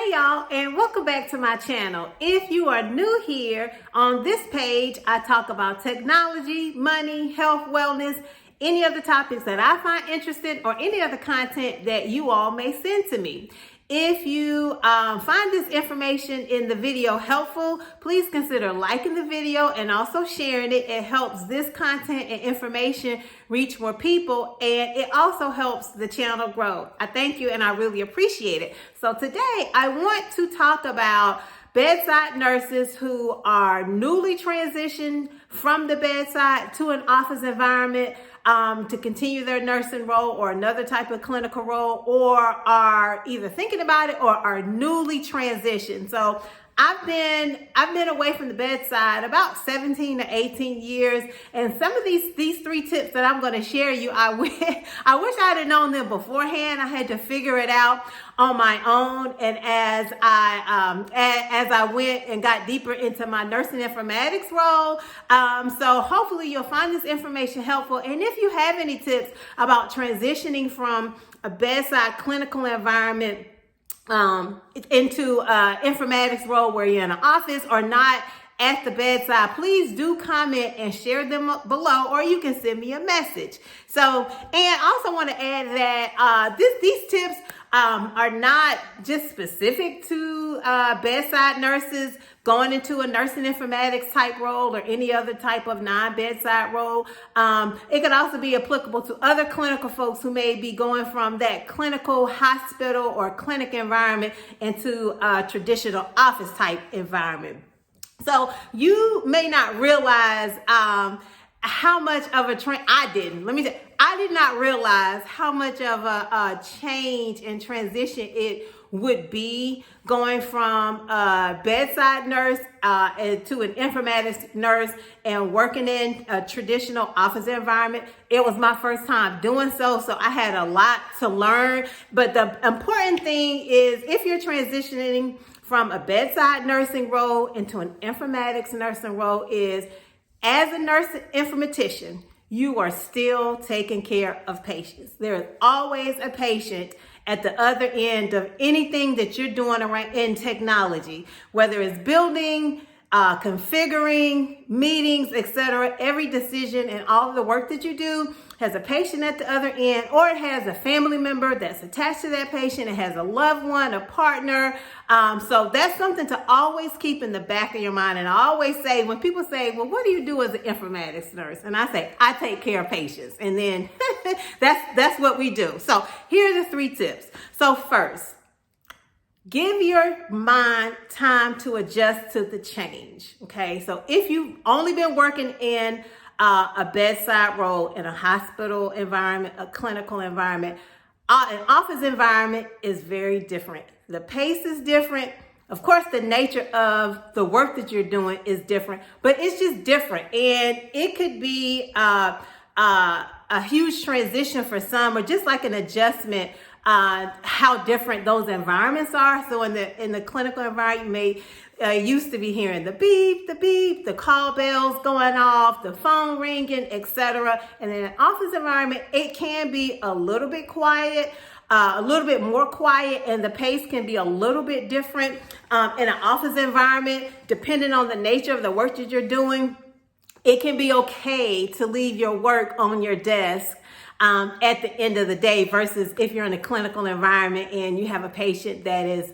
Hey y'all, and welcome back to my channel. If you are new here, on this page I talk about technology, money, health, wellness, any other topics that I find interesting, or any other content that you all may send to me. If you find this information in the video helpful, please consider liking the video and also sharing it. It helps this content and information reach more people, and it also helps the channel grow. I thank you and I really appreciate it. So today I want to talk about bedside nurses who are newly transitioned from the bedside to an office environment to continue their nursing role or another type of clinical role, or are either thinking about it or are newly transitioned. So I've been away from the bedside about 17 to 18 years, and some of these three tips that I'm going to share you, I wish I had known them beforehand. I had to figure it out on my own, and as I went and got deeper into my nursing informatics role. So hopefully you'll find this information helpful. And if you have any tips about transitioning from a bedside clinical environment into informatics role where you're in an office or not at the bedside, please do comment and share them below, or you can send me a message. So, and also want to add that these tips are not just specific to bedside nurses going into a nursing informatics type role or any other type of non-bedside role. It could also be applicable to other clinical folks who may be going from that clinical hospital or clinic environment into a traditional office type environment. So you may not realize how much of a I did not realize how much of a change and transition it would be going from a bedside nurse to an informatics nurse and working in a traditional office environment. It was my first time doing so I had a lot to learn. But the important thing is, if you're transitioning from a bedside nursing role into an informatics nursing role, is as a nurse informatician, you are still taking care of patients. There is always a patient at the other end of anything that you're doing around in technology, whether it's building, configuring, meetings, etc. Every decision and all of the work that you do has a patient at the other end, or it has a family member that's attached to that patient. It has a loved one, a partner. So that's something to always keep in the back of your mind. And I always say, when people say, well, what do you do as an informatics nurse? And I say, I take care of patients. And then that's what we do. So here are the three tips. So first, give your mind time to adjust to the change. Okay, so if you've only been working in a bedside role in a hospital environment, a clinical environment, an office environment is very different. The pace is different. Of course, the nature of the work that you're doing is different, but it's just different. And it could be a huge transition for some, or just like an adjustment how different those environments are. So in the clinical environment, you may used to be hearing the beep, the call bells going off, the phone ringing, etc. And in an office environment, it can be a little bit quiet, a little bit more quiet, and the pace can be a little bit different. In an office environment, depending on the nature of the work that you're doing, it can be okay to leave your work on your desk at the end of the day, versus if you're in a clinical environment and you have a patient that is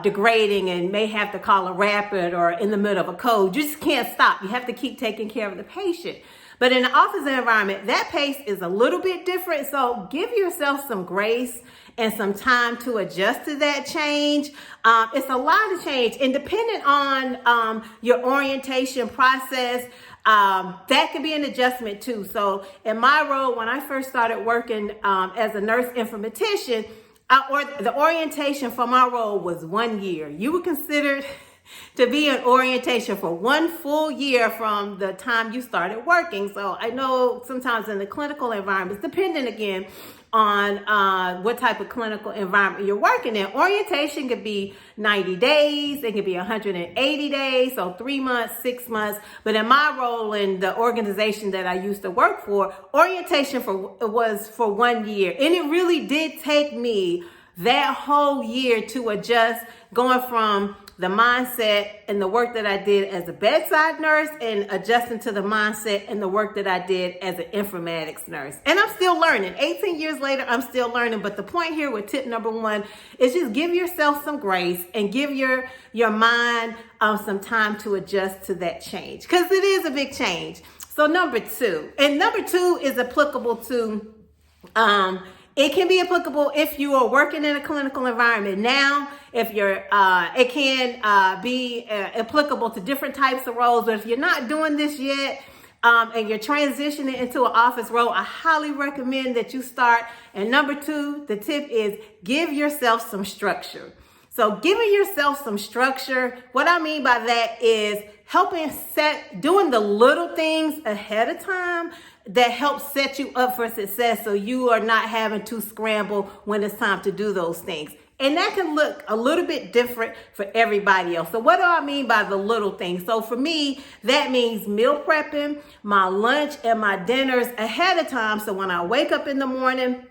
degrading and may have to call a rapid or in the middle of a code. You just can't stop. You have to keep taking care of the patient. But in the office environment, that pace is a little bit different. So give yourself some grace and some time to adjust to that change. It's a lot of change, and depending on your orientation process, that can be an adjustment too. So in my role, when I first started working as a nurse informatician, or the orientation for my role was 1 year. You were considered to be in orientation for 1 full year from the time you started working. So I know sometimes in the clinical environments, depending again on what type of clinical environment you're working in, orientation could be 90 days, it could be 180 days, so 3 months, 6 months. But in my role in the organization that I used to work for, orientation was for 1 year. And it really did take me that whole year to adjust, going from the mindset and the work that I did as a bedside nurse and adjusting to the mindset and the work that I did as an informatics nurse. And I'm still learning. 18 years later, I'm still learning. But the point here with tip number one is just give yourself some grace and give your mind some time to adjust to that change, because it is a big change. So number two is applicable to, it can be applicable if you are working in a clinical environment now. If you're, it can be applicable to different types of roles. But if you're not doing this yet, and you're transitioning into an office role, I highly recommend that you start. And number two, the tip is give yourself some structure. So giving yourself some structure, what I mean by that is doing the little things ahead of time that helps set you up for success, so you are not having to scramble when it's time to do those things. And that can look a little bit different for everybody else. So what do I mean by the little things? So for me, that means meal prepping my lunch and my dinners ahead of time. So when I wake up in the morning,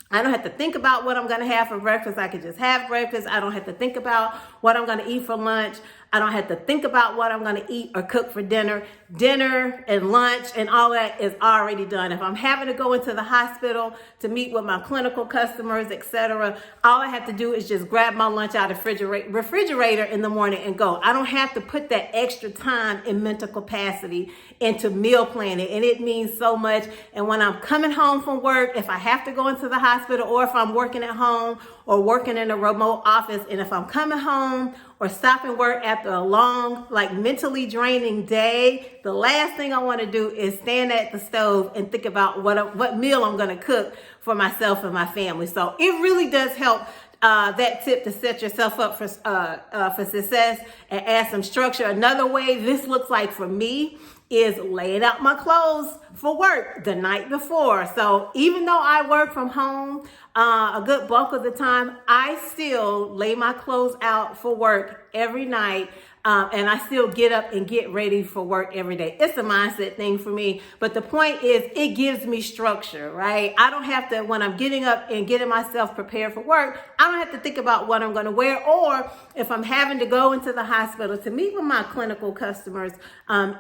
I don't have to think about what I'm going to have for breakfast. I can just have breakfast. I don't have to think about what I'm going to eat for lunch. I don't have to think about what I'm going to eat or cook for dinner. Dinner and lunch and all that is already done. If I'm having to go into the hospital to meet with my clinical customers, etc., all I have to do is just grab my lunch out of the refrigerator in the morning and go. I don't have to put that extra time and mental capacity into meal planning, and it means so much. And when I'm coming home from work, if I have to go into the hospital, or if I'm working at home or working in a remote office, and if I'm coming home or stopping work after a long, mentally draining day, the last thing I want to do is stand at the stove and think about what meal I'm going to cook for myself and my family. So it really does help, that tip, to set yourself up for success and add some structure. Another way this looks like for me is laying out my clothes for work the night before. So even though I work from home a good bulk of the time, I still lay my clothes out for work every night. And I still get up and get ready for work every day. It's a mindset thing for me. But the point is, it gives me structure, right? I don't have to, when I'm getting up and getting myself prepared for work, I don't have to think about what I'm going to wear. Or if I'm having to go into the hospital to meet with my clinical customers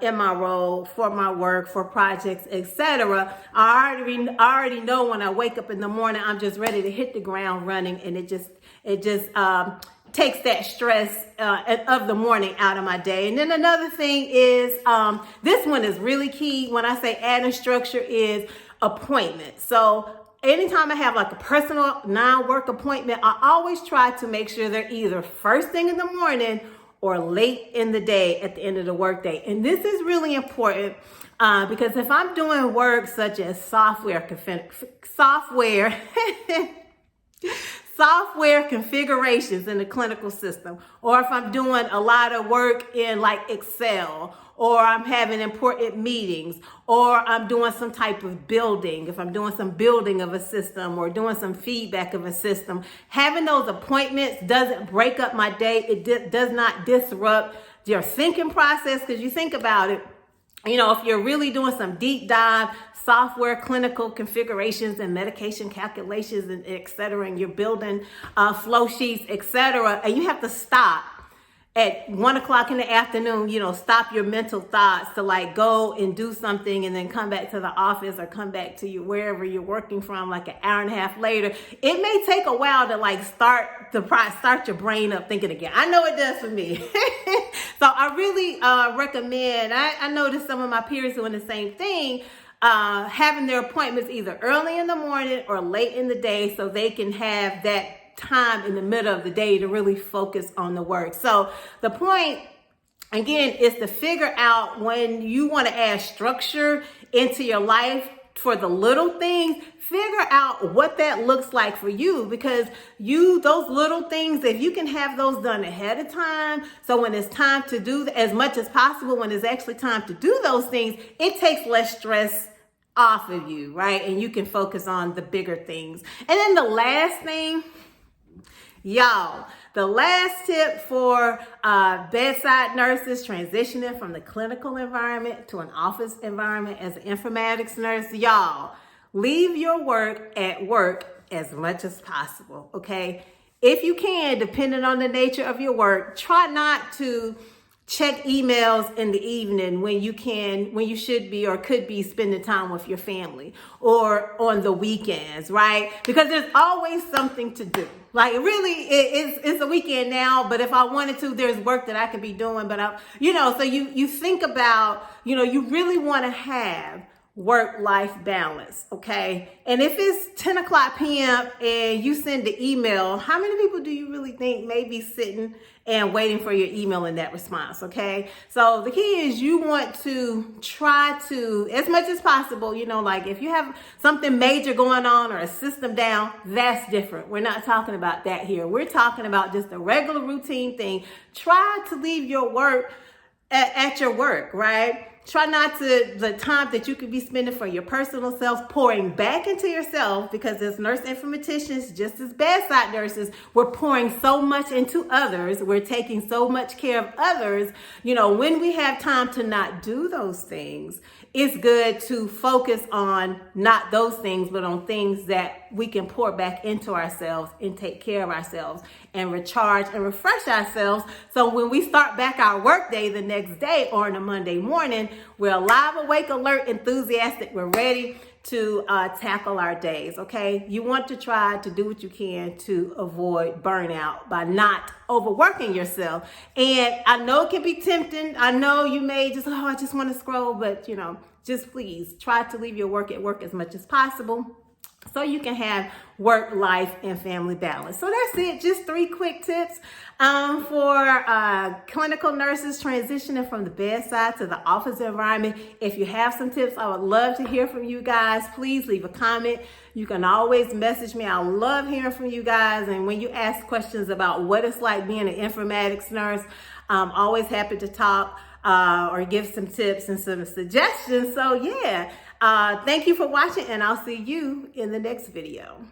in my role, for my work, for projects, etc., I already know when I wake up in the morning, I'm just ready to hit the ground running. And it just takes that stress of the morning out of my day. And then another thing is, this one is really key when I say adding structure, is appointments. So anytime I have a personal non-work appointment, I always try to make sure they're either first thing in the morning or late in the day at the end of the workday. And this is really important because if I'm doing work such as software configurations in the clinical system, or if I'm doing a lot of work in Excel, or I'm having important meetings, or I'm doing some type of building, if I'm doing some building of a system or doing some feedback of a system, having those appointments doesn't break up my day. It does not disrupt your thinking process, because you think about it, if you're really doing some deep dive software clinical configurations and medication calculations and et cetera, and you're building flow sheets, et cetera, and you have to stop at 1 o'clock in the afternoon, stop your mental thoughts to go and do something and then come back to the office or come back to wherever you're working from an hour and a half later. It may take a while to start your brain up thinking again. I know it does for me. So I really recommend, I noticed some of my peers doing the same thing, having their appointments either early in the morning or late in the day, so they can have that time in the middle of the day to really focus on the work. So the point, again, is to figure out when you want to add structure into your life for the little things. Figure out what that looks like for you, because those little things, if you can have those done ahead of time, so when it's time to do as much as possible, when it's actually time to do those things, it takes less stress off of you, right? And you can focus on the bigger things. And then the last thing, the last tip for bedside nurses transitioning from the clinical environment to an office environment as an informatics nurse, leave your work at work as much as possible, okay? if you can, depending on the nature of your work, try not to check emails in the evening when you should be or could be spending time with your family, or on the weekends, right? Because there's always something to do. Like, really, it's a weekend now, but if I wanted to, there's work that I could be doing. But so you think about, you really want to have work-life balance, okay? And if it's 10 o'clock p.m. and you send the email, how many people do you really think may be sitting and waiting for your email in that response, okay? So the key is you want to try to, as much as possible, like if you have something major going on or a system down, that's different. We're not talking about that here. We're talking about just a regular routine thing. Try to leave your work at your work, right? Try not to, the time that you could be spending for your personal self, pouring back into yourself, because as nurse informaticians, just as bedside nurses, we're pouring so much into others. We're taking so much care of others. When we have time to not do those things, it's good to focus on not those things, but on things that we can pour back into ourselves and take care of ourselves and recharge and refresh ourselves. So when we start back our work day the next day or on a Monday morning, we're alive, awake, alert, enthusiastic. We're ready to tackle our days, okay? You want to try to do what you can to avoid burnout by not overworking yourself. And I know it can be tempting. I know you may just, I just want to scroll, but just please try to leave your work at work as much as possible, so you can have work, life, and family balance. So that's it. Just 3 quick tips for clinical nurses transitioning from the bedside to the office environment. If you have some tips, I would love to hear from you guys. Please leave a comment. You can always message me. I love hearing from you guys. And when you ask questions about what it's like being an informatics nurse, I'm always happy to talk or give some tips and some suggestions. So yeah. Thank you for watching, and I'll see you in the next video.